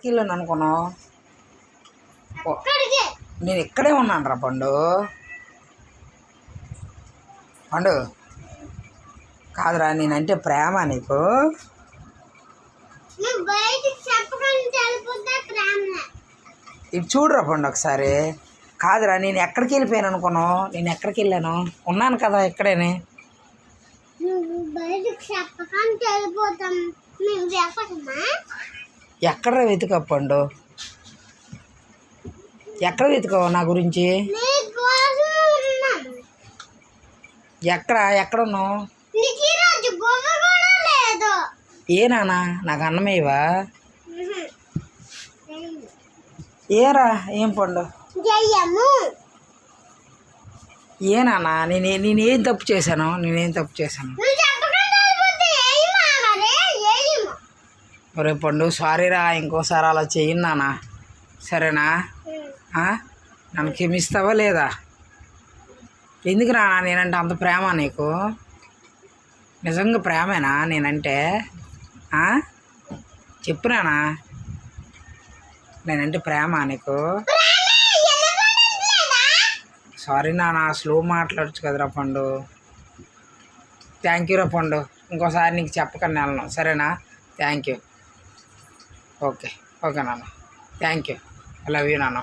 ఎక్కడికి వెళ్ళాను అనుకున్నావు? నేను ఇక్కడే ఉన్నాను రా పండు. పండు కాదురా, నేనంటే ప్రేమ నీకు. ఇటు చూడురా పండు ఒకసారి. కాదురా, నేను ఎక్కడికి వెళ్ళిపోయాను అనుకున్నావు? నేను ఎక్కడికి వెళ్ళాను? ఉన్నాను కదా ఇక్కడేనే. ఎక్కడ వెతుకా పండు? ఎక్కడ వెతుకావు నా గురించి? ఎక్కడున్నావు? ఏ నాన్న, నాకు అన్నమేవా? ఏరా ఏం పండు? ఏ నాన్న, నేనేం తప్పు చేశాను? ఒరే పండు, సారీరా, ఇంకోసారి అలా చెయ్యను నాన్న, సరేనా? నన్ను క్షమిస్తావా లేదా? ఎందుకు నాన్న నేనంటే అంత ప్రేమ నీకు? నిజంగా ప్రేమేనా నేనంటే? చెప్పు నాన్న, నేనంటే ప్రేమ నీకు? సారీ నాన్న, స్లో మాట్లాడచ్చు కదరా పండు. థ్యాంక్ యూ రా పండు, ఇంకోసారి నీకు చెప్పకండి వెళ్ళను, సరేనా? Thank you. ఓకే నాన్న, thank you. I love you నాన్న.